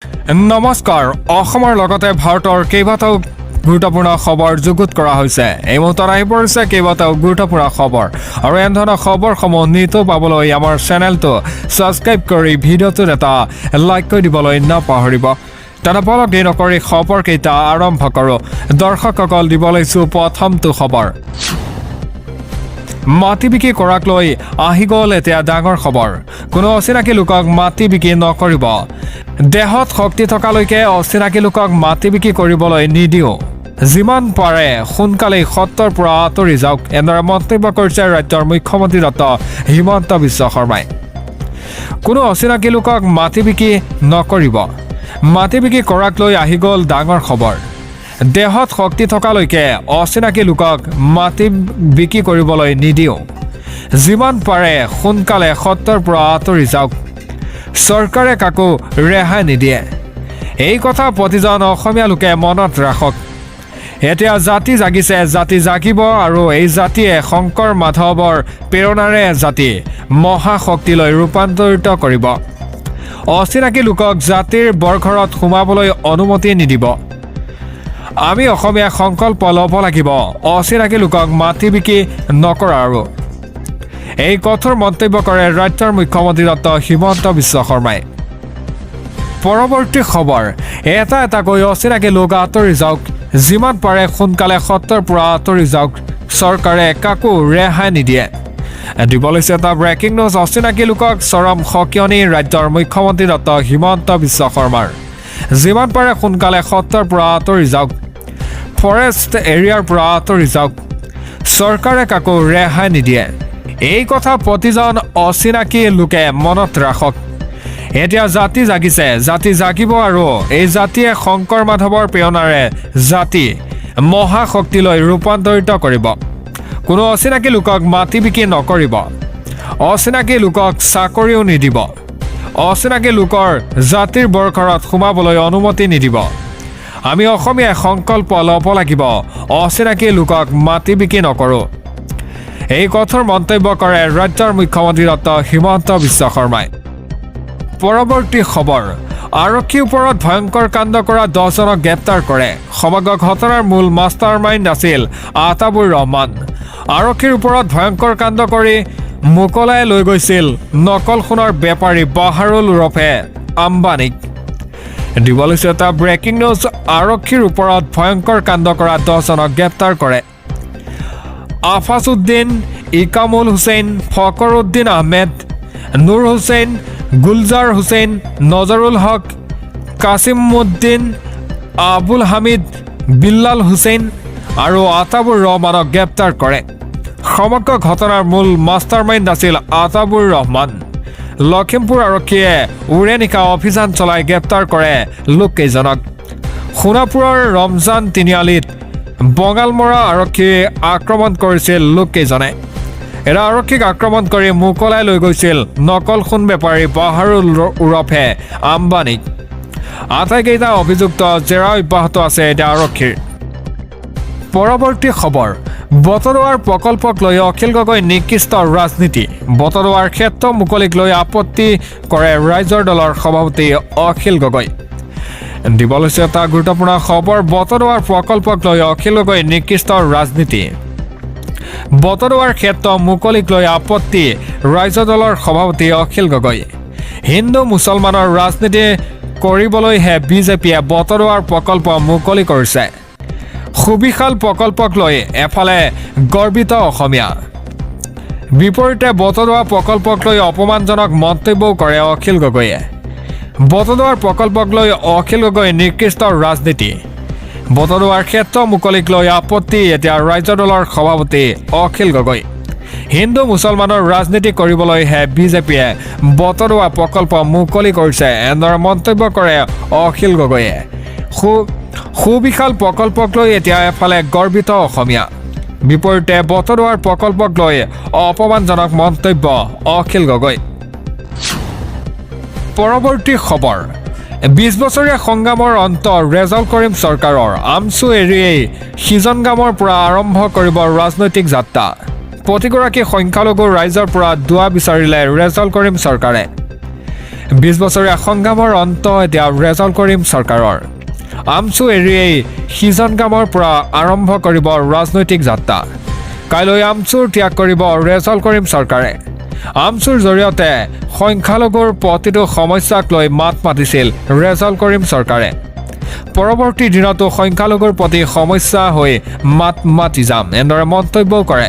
নমস্কাৰ অসমৰ লগতে ভাৰতৰ কেইবাটাও গুৰুত্বপূৰ্ণ খবৰ যুগুত কৰা হৈছে এই মুহূৰ্তত আহি পৰিছে কেইবাটাও গুৰুত্বপূৰ্ণ খবৰ আৰু এনে ধৰণৰ খবৰসমূহ নিতৌ পাবলৈ আমাৰ চেনেলটো ছাবস্ক্ৰাইব কৰি ভিডিঅ'টোত এটা লাইক কৰি দিবলৈ নাপাহৰিব তেনেপলক দেৰি নকৰি খবৰকেইটা আৰম্ভ কৰোঁ দৰ্শকসকল দিব লৈছোঁ প্ৰথমটো খবৰ মাটি বিক্ৰী কৰাক লৈ আহি গ'ল এতিয়া ডাঙৰ খবৰ কোনো অচিনাকি লোকক মাটি বিক্ৰী নকৰিব দেহত শক্তি থকালৈকে অচিনাকি লোকক মাটি বিক্ৰী কৰিবলৈ নিদিওঁ যিমান পাৰে সোনকালেই সত্ৰৰ পৰা আঁতৰি যাওক এনেদৰে মন্তব্য কৰিছে ৰাজ্যৰ মুখ্যমন্ত্ৰী ডক্টৰ হিমন্ত বিশ্ব শৰ্মাই কোনো অচিনাকি লোকক মাটি বিক্ৰী নকৰিব মাটি বিক্ৰী কৰাক লৈ আহি গ'ল ডাঙৰ খবৰ দেহত শক্তি থকালৈকে অচিনাকি লোকক মাটি বিক্ৰী কৰিবলৈ নিদিওঁ যিমান পাৰে সোনকালে সত্ৰৰ পৰা আঁতৰি যাওক চৰকাৰে কাকো ৰেহাই নিদিয়ে এই কথা প্ৰতিজন অসমীয়া লোকে মনত ৰাখক এতিয়া জাতি জাগিছে জাতি জাগিব আৰু এই জাতিয়ে শংকৰ মাধৱৰ প্ৰেৰণাৰে জাতি মহাশক্তিলৈ ৰূপান্তৰিত কৰিব অচিনাকি লোকক জাতিৰ বৰঘৰত সোমাবলৈ অনুমতি নিদিব আমি অসমীয়া সংকল্প ল'ব লাগিব অচিনাকি লোকক মাটি বিক্ৰী নকৰা আৰু এই কঠোৰ মন্তব্য কৰে ৰাজ্যৰ মুখ্যমন্ত্ৰী ডক্টৰ হিমন্ত বিশ্ব শৰ্মাই পৰৱৰ্তী খবৰ এটাকৈ অচিনাকি লোক আঁতৰি যাওক যিমান পাৰে সোনকালে সত্ৰৰ পৰা আঁতৰি যাওক চৰকাৰে কাকো ৰেহাই নিদিয়ে দিব লৈছে এটা ব্ৰেকিং নিউজ অচিনাকি লোকক চৰম সকিয়নি ৰাজ্যৰ মুখ্যমন্ত্ৰী ডক্টৰ হিমন্ত বিশ্ব শৰ্মাৰ যিমান পাৰে সোনকালে সত্ৰৰ পৰা আঁতৰি যাওক ফৰেষ্ট এৰিয়াৰ পৰা আঁতৰি যাওক চৰকাৰে কাকো ৰেহাই নিদিয়ে এই কথা প্ৰতিজন অচিনাকি লোকে মনত ৰাখক এতিয়া জাতি জাগিছে জাতি জাগিব আৰু এই জাতিয়ে শংকৰ মাধৱৰ প্ৰেৰণাৰে জাতি মহাশক্তিলৈ ৰূপান্তৰিত কৰিব কোনো অচিনাকি লোকক মাটি বিক্ৰী নকৰিব অচিনাকি লোকক চাকৰিও নিদিব অচিনাকি লোকৰ জাতিৰ বৰঘৰত সোমাবলৈ অনুমতি নিদিব আমি অসমীয়া সংকল্প ল'ব লাগিব অচিনাকি লোকক মাটি বিক্ৰী নকৰোঁ এই কঠোৰ মন্তব্য কৰে ৰাজ্যৰ মুখ্যমন্ত্ৰী ডক্টৰ হিমন্ত বিশ্ব শৰ্মাই পৰৱৰ্তী খবৰ আৰক্ষীৰ ওপৰত ভয়ংকৰ কাণ্ড কৰা 10জনক গ্ৰেপ্তাৰ কৰে সমগ্ৰ ঘটনাৰ মূল মাষ্টাৰ মাইণ্ড আছিল আতাবুৰ ৰহমান আৰক্ষীৰ ওপৰত ভয়ংকৰ কাণ্ড কৰি মোকলাই লৈ গৈছিল নকল সোণৰ বেপাৰী বাহাৰুল ওৰফে আম্বানীক দিব লৈছে এটা ব্ৰেকিং নিউজ আৰক্ষীৰ ওপৰত ভয়ংকৰ কাণ্ড কৰা 10জনক গ্ৰেপ্তাৰ কৰে আফাছউদ্দিন ইকামুল হুছেইন ফকৰুদ্দিন আহমেদ নুৰ হুছেইন গুলজাৰ হুছেইন নজৰুল হক কাছিমুদ্দিন আবুল হামিদ বিল্লাল হুছেইন আৰু আতাবুৰ ৰহমানক গ্ৰেপ্তাৰ কৰে সমগ্ৰ ঘটনাৰ মূল মাষ্টাৰ মাইণ্ড আছিল আতাবুৰ ৰহমান লখিমপুৰ আৰক্ষীয়ে উৰে নিশা অভিযান চলাই গ্ৰেপ্তাৰ কৰে লোককেইজনক সোণাপুৰৰ ৰমজান তিনিআলিত বঙালমৰা আৰক্ষীয়ে আক্ৰমণ কৰিছিল লোককেইজনে এৰা আৰক্ষীক আক্ৰমণ কৰি মোকলাই লৈ গৈছিল নকল সোণ বেপাৰী বাহাৰুল ওৰফে আম্বানীক আটাইকেইটা অভিযুক্ত জেৰা অব্যাহত আছে এতিয়া আৰক্ষীৰ পৰৱৰ্তী খবৰ বটৰুৱাৰ প্ৰকল্পক লৈ অখিল গগৈ নিকৃষ্ট ৰাজনীতি বটৰুৱাৰ ক্ষেত্ৰ মুকলিক লৈ আপত্তি কৰে ৰাইজৰ দলৰ সভাপতি অখিল গগৈ দিব লৈছে এটা গুৰুত্বপূৰ্ণ খবৰ বটৰুৱাৰ প্ৰকল্পক লৈ অখিল গগৈ নিকৃষ্ট ৰাজনীতি বটৰুৱাৰ ক্ষেত্ৰ মুকলিক লৈ আপত্তি ৰাইজৰ দলৰ সভাপতি অখিল গগৈ হিন্দু মুছলমানৰ ৰাজনীতি কৰিবলৈহে বিজেপিয়ে বটৰুৱাৰ প্ৰকল্প মুকলি কৰিছে সুবিশাল প্ৰকল্পক লৈ এফালে গৰ্বিত অসমীয়া বিপৰীতে বটৰুৱা প্ৰকল্পক লৈ অপমানজনক মন্তব্যও কৰে অখিল গগৈয়ে বটৰুৱাৰ প্ৰকল্পক লৈ অখিল গগৈ নিকৃষ্ট ৰাজনীতি বটৰুৱাৰ ক্ষেত্ৰ মুকলিক লৈ আপত্তি এতিয়া ৰাজ্য দলৰ সভাপতি অখিল গগৈ হিন্দু মুছলমানৰ ৰাজনীতি কৰিবলৈহে বিজেপিয়ে বটৰুৱা প্ৰকল্প মুকলি কৰিছে এনেদৰে মন্তব্য কৰে অখিল গগৈয়ে সুবিশাল প্ৰকল্পক লৈ এতিয়া এফালে গৰ্বিত অসমীয়া বিপৰীতে বটৰুৱাৰ প্ৰকল্পক লৈ অপমানজনক মন্তব্য অখিল গগৈ পৰৱৰ্তী খবৰ 20 বছৰীয়া সংগ্ৰামৰ অন্ত ৰেজাউল কৰিম চৰকাৰৰ আমচু এৰিয়েই সিজনগামৰ পৰা আৰম্ভ কৰিব ৰাজনৈতিক যাত্ৰা প্ৰতিগৰাকী সংখ্যালঘু ৰাইজৰ পৰা দুৱা বিচাৰিলে ৰেজাউল কৰিম চৰকাৰে 20 বছৰীয়া সংগ্ৰামৰ অন্ত এতিয়া ৰেজাল্ট কৰিম চৰকাৰৰ আমচু এৰিয়েই সিজন গামৰ পৰা আৰম্ভ কৰিব ৰাজনৈতিক যাত্ৰা কাইলৈ আমচুৰ ত্যাগ কৰিব ৰেজাল্ট কৰিম চৰকাৰে আমচুৰ জৰিয়তে সংখ্যালঘুৰ প্ৰতিটো সমস্যাক লৈ মাত মাতিছিল ৰেজাল্ট কৰিম চৰকাৰে পৰৱৰ্তী দিনতো সংখ্যালঘুৰ প্ৰতি সমস্যা হৈ মাত মাতি যাম এনেদৰে মন্তব্য কৰে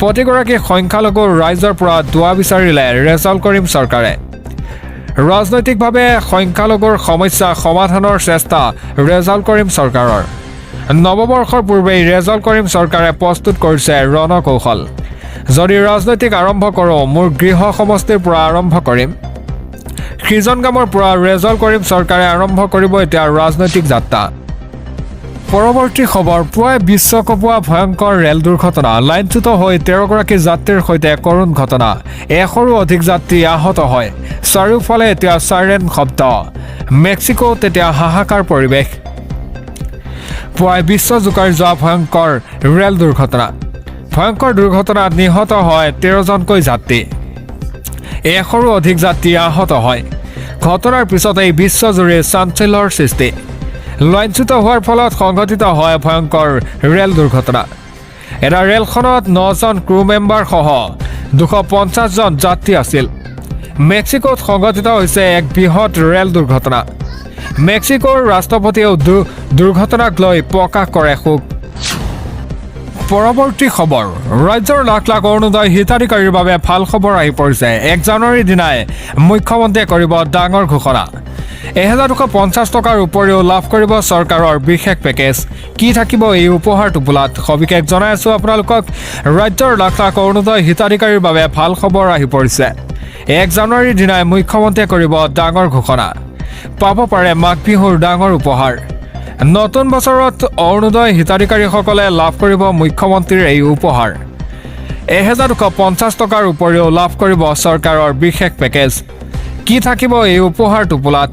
প্ৰতিগৰাকী সংখ্যালঘুৰ ৰাইজৰ পৰা দুৱা বিচাৰিলে ৰেজাল্ট কৰিম চৰকাৰে ৰাজনৈতিকভাৱে সংখ্যালঘুৰ সমস্যা সমাধানৰ চেষ্টা ৰেজাল্ট কৰিম চৰকাৰৰ নৱবৰ্ষৰ পূৰ্বেই ৰেজাল্ট কৰিম চৰকাৰে প্ৰস্তুত কৰিছে ৰণকৌশল যদি ৰাজনৈতিক আৰম্ভ কৰোঁ মোৰ গৃহ সমষ্টিৰ পৰা আৰম্ভ কৰিম সিজন গামৰ পৰা ৰেজাল্ট কৰিম চৰকাৰে আৰম্ভ কৰিব এতিয়া ৰাজনৈতিক যাত্ৰা পৰৱৰ্তী খবৰ পুৱাই বিশ্বকপোৱা ভয়ংকৰ ৰেল দুৰ্ঘটনা লাইনচ্যুত হৈ 13গৰাকী যাত্ৰীৰ সৈতে কৰুণ ঘটনা 100ৰো অধিক যাত্ৰী আহত হয় চাৰিওফালে এতিয়া চাইৰেন শব্দ মেক্সিকোত এতিয়া হাহাকাৰ পৰিৱেশ পুৱাই বিশ্ব জোকাৰি যোৱা ভয়ংকৰ ৰেল দুৰ্ঘটনা ভয়ংকৰ দুৰ্ঘটনাত নিহত হয় 13জনকৈ যাত্ৰী 100ৰো অধিক যাত্ৰী আহত হয় ঘটনাৰ পিছত এই বিশ্বজুৰি চাঞ্চল্যৰ সৃষ্টি লাইনচ্যুত হোৱাৰ ফলত সংঘটিত হয় ভয়ংকৰ ৰেল দুৰ্ঘটনা এটা ৰেলখনত 9জন ক্ৰু মেম্বাৰ সহ 250জন যাত্ৰী আছিল মেক্সিকোত সংঘটিত হৈছে এক বৃহৎ ৰেল দুৰ্ঘটনা মেক্সিকোৰ ৰাষ্ট্ৰপতিয়েও দুৰ্ঘটনাক লৈ প্ৰকাশ কৰে শোক পৰৱৰ্তী খবৰ ৰাজ্যৰ লাখ লাখ অৰুণোদয় হিতাধিকাৰীৰ বাবে ভাল খবৰ আহি পৰিছে 1 জানুৱাৰীৰ দিনাই মুখ্যমন্ত্ৰীয়ে কৰিব ডাঙৰ ঘোষণা 1250 টকাৰ উপৰিও লাভ কৰিব চৰকাৰৰ বিশেষ পেকেজ কি থাকিব এই উপহাৰ টোপোলাত সবিশেষ জনাই আছো আপোনালোকক ৰাজ্যৰ লাখ লাখ অৰুণোদয় হিতাধিকাৰীৰ বাবে ভাল খবৰ আহি পৰিছে 1 জানুৱাৰীৰ দিনাই মুখ্যমন্ত্ৰীয়ে কৰিব ডাঙৰ ঘোষণা পাব পাৰে মাঘ বিহুৰ ডাঙৰ উপহাৰ নতুন বছৰত অৰুণোদয় হিতাধিকাৰীসকলে লাভ কৰিব মুখ্যমন্ত্ৰীৰ এই উপহাৰ 1250 টকাৰ উপৰিও লাভ কৰিব চৰকাৰৰ বিশেষ পেকেজ কি থাকিব এই উপহাৰ টোপোলাত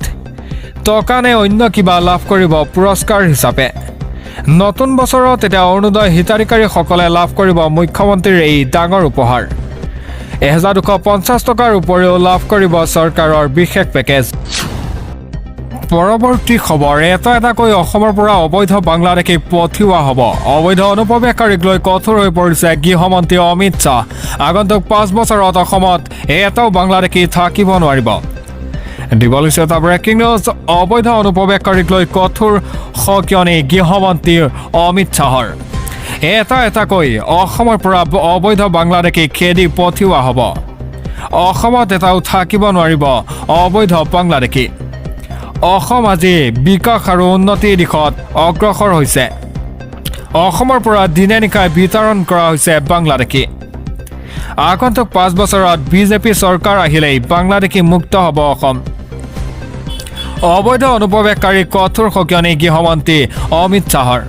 টকা নে অন্য কিবা লাভ কৰিব পুৰস্কাৰ হিচাপে নতুন বছৰত এতিয়া অৰুণোদয় হিতাধিকাৰীসকলে লাভ কৰিব মুখ্যমন্ত্ৰীৰ এই ডাঙৰ উপহাৰ 1250 টকাৰ উপৰিও লাভ কৰিব চৰকাৰৰ বিশেষ পেকেজ পৰৱৰ্তী খবৰ এটাকৈ অসমৰ পৰা অবৈধ বাংলাদেশী পঠিওৱা হ'ব অবৈধ অনুপ্ৰৱেশকাৰীক লৈ কঠোৰ হৈ পৰিছে গৃহমন্ত্ৰী অমিত শ্বাহ আগন্তুক 5 বছৰত অসমত এটাও বাংলাদেশী থাকিব নোৱাৰিব দিবলৈছে এটা ব্ৰেকিং নিউজ অবৈধ অনুপ্ৰৱেশকাৰীক লৈ কঠোৰ সকিয়নি গৃহমন্ত্ৰী অমিত শ্বাহৰ এটাকৈ অসমৰ পৰা অবৈধ বাংলাদেশী খেদি পঠিওৱা হ'ব অসমত এটাও থাকিব নোৱাৰিব অবৈধ বাংলাদেশী অসম আজি বিকাশ আৰু উন্নতিৰ দিশত অগ্ৰসৰ হৈছে অসমৰ পৰা দিনে নিশাই বিতৰণ কৰা হৈছে বাংলাদেশী আগন্তুক 5 বছৰত বিজেপি চৰকাৰ আহিলেই বাংলাদেশী মুক্ত হ'ব অসম অবৈধ অনুপ্ৰৱেশকাৰী কঠোৰ সকিয়নি গৃহমন্ত্ৰী অমিত শ্বাহৰ